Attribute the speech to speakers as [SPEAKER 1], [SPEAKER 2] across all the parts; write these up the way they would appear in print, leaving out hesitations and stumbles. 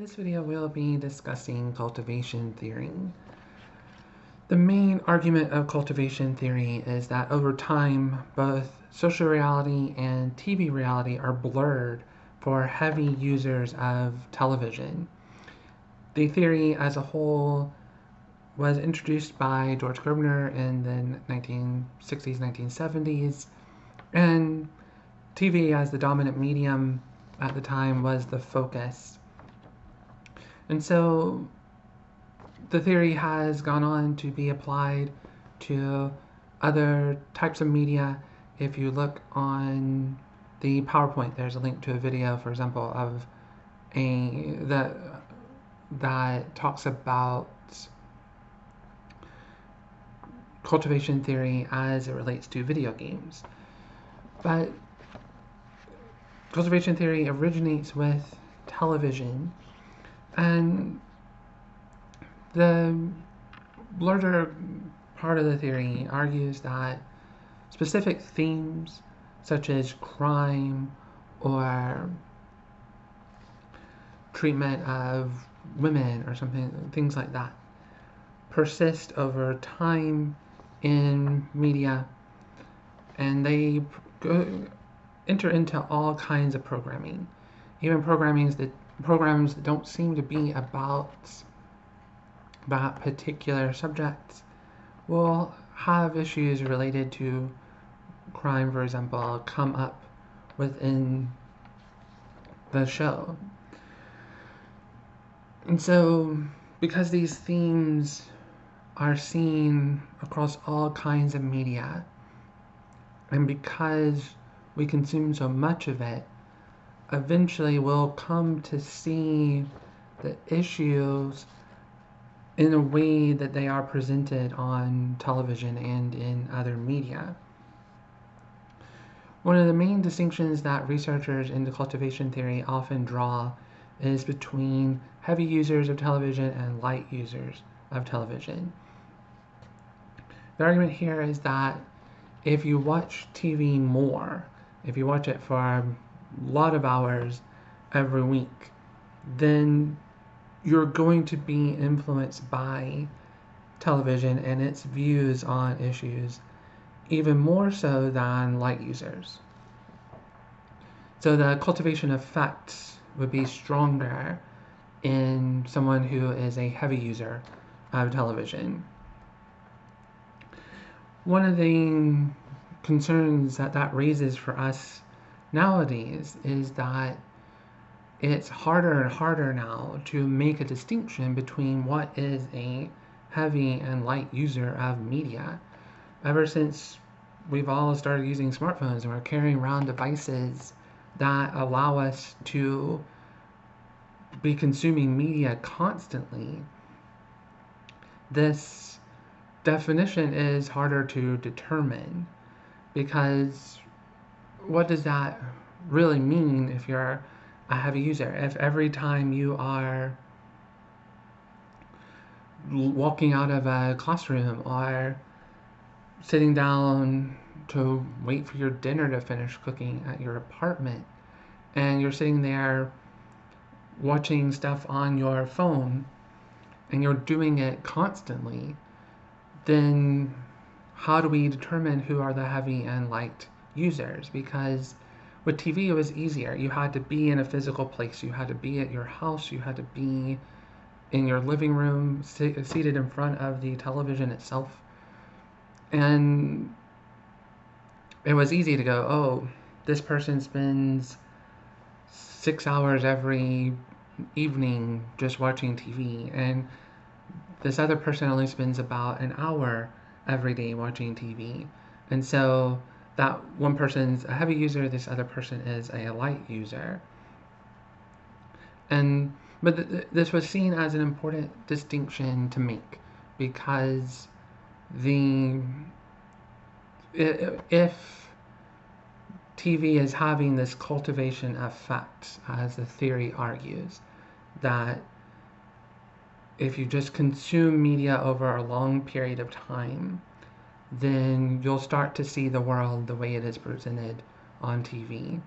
[SPEAKER 1] this video, we'll be discussing cultivation theory. The main argument of cultivation theory is that over time, both social reality and TV reality are blurred for heavy users of television. The theory as a whole was introduced by George Gerbner in the 1960s, 1970s, and TV as the dominant medium at the time was the focus. And so the theory has gone on to be applied to other types of media. If you look on the PowerPoint, there's a link to a video, for example, of that talks about cultivation theory as it relates to video games. But cultivation theory originates with television, and the larger part of the theory argues that specific themes such as crime or treatment of women or something, things like that, persist over time in media, and they enter into all kinds of programming, even programs that don't seem to be about that particular subject will have issues related to crime, for example, come up within the show. And so, because these themes are seen across all kinds of media, and because we consume so much of it, eventually we'll come to see the issues in a way that they are presented on television and in other media. One of the main distinctions that researchers into cultivation theory often draw is between heavy users of television and light users of television. The argument here is that if you watch TV more, if you watch it for a lot of hours every week, then you're going to be influenced by television and its views on issues even more so than light users. So the cultivation effect would be stronger in someone who is a heavy user of television. One of the concerns that raises for us nowadays is that it's harder and harder now to make a distinction between what is a heavy and light user of media. Ever since we've all started using smartphones and we're carrying around devices that allow us to be consuming media constantly, this definition is harder to determine, because what does that really mean if you're a heavy user? If every time you are walking out of a classroom or sitting down to wait for your dinner to finish cooking at your apartment, and you're sitting there watching stuff on your phone, and you're doing it constantly, then how do we determine who are the heavy and light users? Because with TV, it was easier. You had to be in a physical place. You had to be at your house. You had to be in your living room, seated in front of the television itself. And it was easy to go, oh, this person spends 6 hours every evening just watching TV, and this other person only spends about an hour every day watching TV. And so that one person's a heavy user, this other person is a light user. But this was seen as an important distinction to make, because if TV is having this cultivation effect, as the theory argues, that if you just consume media over a long period of time, then you'll start to see the world the way it is presented on TV.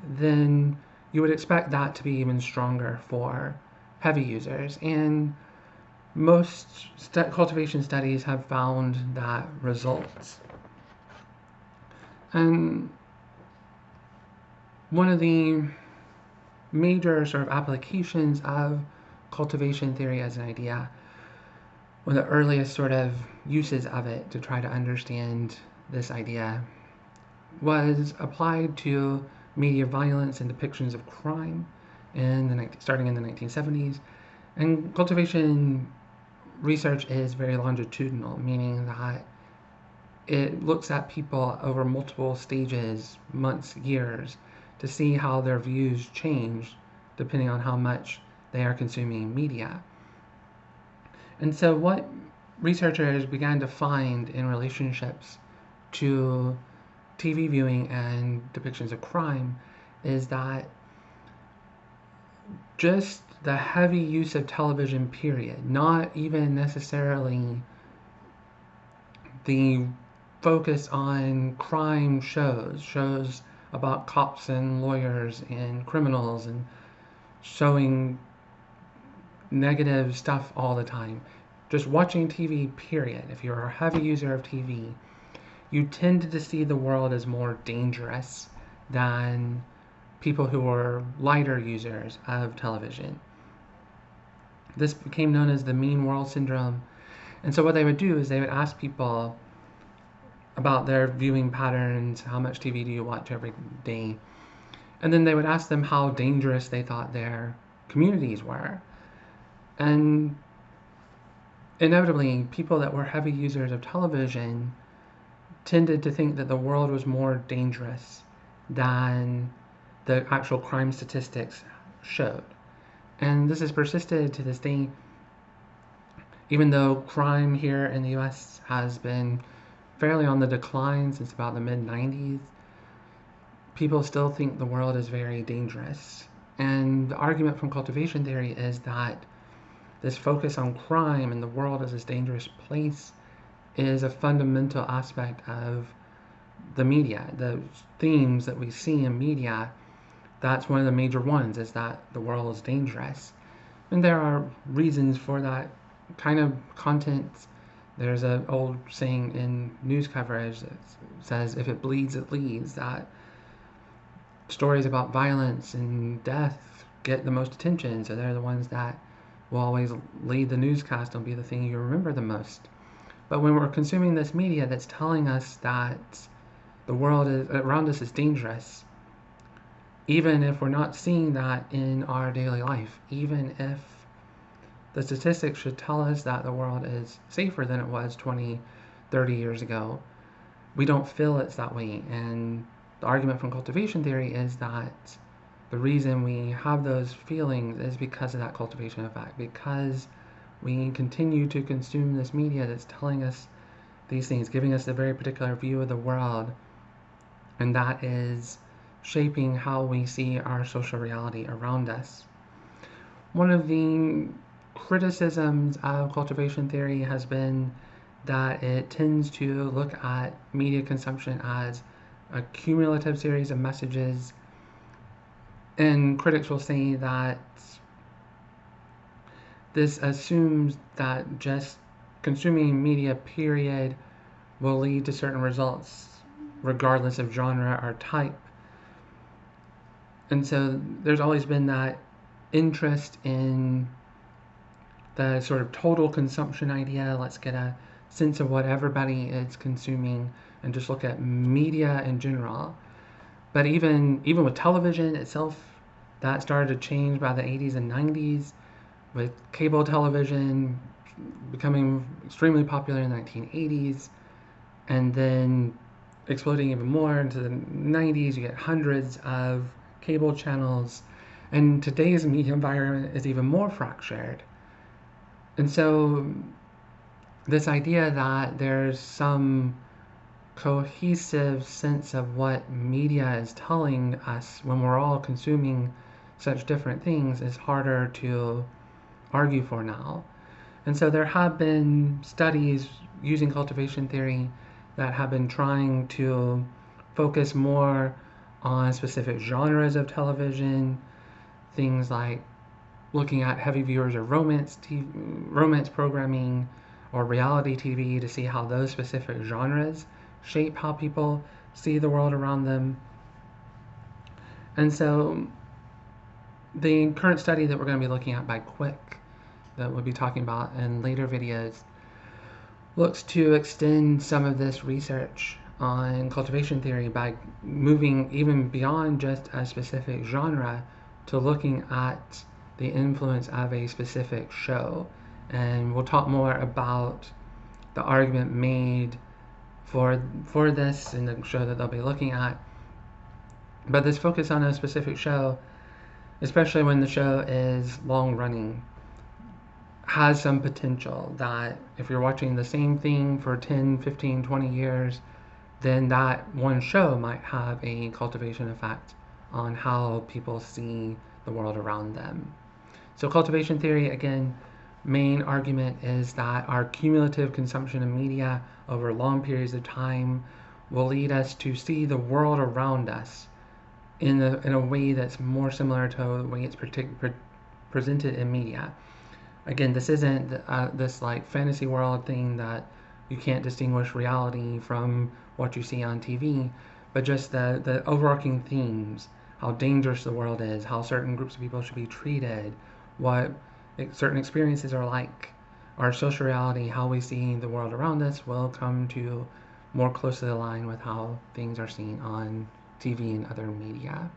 [SPEAKER 1] Then you would expect that to be even stronger for heavy users. And most cultivation studies have found that results. And one of the major sort of applications of cultivation theory as an idea, one of the earliest sort of uses of it to try to understand this idea, was applied to media violence and depictions of crime starting in the 1970s. And cultivation research is very longitudinal, meaning that it looks at people over multiple stages, months, years, to see how their views change depending on how much they are consuming media. And so what researchers began to find in relationships to TV viewing and depictions of crime is that just the heavy use of television, period, not even necessarily the focus on crime shows about cops and lawyers and criminals and showing negative stuff all the time. Just watching TV, period. If you're a heavy user of TV, you tend to see the world as more dangerous than people who are lighter users of television. This became known as the mean world syndrome. And so what they would do is they would ask people about their viewing patterns, how much TV do you watch every day? And then they would ask them how dangerous they thought their communities were. And inevitably, people that were heavy users of television tended to think that the world was more dangerous than the actual crime statistics showed. And this has persisted to this day, even though crime here in the US has been fairly on the decline since about the mid-90s. People still think the world is very dangerous. And the argument from cultivation theory is that this focus on crime and the world as this dangerous place is a fundamental aspect of the media. The themes that we see in media, that's one of the major ones, is that the world is dangerous. And there are reasons for that kind of content. There's an old saying in news coverage that says, if it bleeds, it leads. That stories about violence and death get the most attention, so they're the ones that will always lead the newscast and be the thing you remember the most. But when we're consuming this media that's telling us that the world around us is dangerous, even if we're not seeing that in our daily life, even if the statistics should tell us that the world is safer than it was 20, 30 years ago, we don't feel it's that way. And the argument from cultivation theory is that the reason we have those feelings is because of that cultivation effect, because we continue to consume this media that's telling us these things, giving us a very particular view of the world, and that is shaping how we see our social reality around us. One of the criticisms of cultivation theory has been that it tends to look at media consumption as a cumulative series of messages, and critics will say that this assumes that just consuming media, period, will lead to certain results regardless of genre or type. And so there's always been that interest in the sort of total consumption idea. Let's get a sense of what everybody is consuming and just look at media in general. But even with television itself, that started to change by the 80s and 90s, with cable television becoming extremely popular in the 1980s, and then exploding even more into the 90s. You get hundreds of cable channels, and today's media environment is even more fractured. And so this idea that there's some cohesive sense of what media is telling us when we're all consuming such different things is harder to argue for now. And so there have been studies using cultivation theory that have been trying to focus more on specific genres of television, things like looking at heavy viewers of romance programming or reality TV to see how those specific genres shape how people see the world around them. And so the current study that we're going to be looking at by Quick, that we'll be talking about in later videos, looks to extend some of this research on cultivation theory by moving even beyond just a specific genre to looking at the influence of a specific show. And we'll talk more about the argument made for this in the show that they'll be looking at. But this focus on a specific show, especially when the show is long running, has some potential that if you're watching the same thing for 10, 15, 20 years, then that one show might have a cultivation effect on how people see the world around them. So cultivation theory, again, main argument is that our cumulative consumption of media over long periods of time will lead us to see the world around us in a way that's more similar to the way it's presented in media. Again, this isn't this like fantasy world thing that you can't distinguish reality from what you see on TV, but just the overarching themes, how dangerous the world is, how certain groups of people should be treated, what certain experiences are like, our social reality, how we see the world around us will come to more closely align with how things are seen on TV and other media.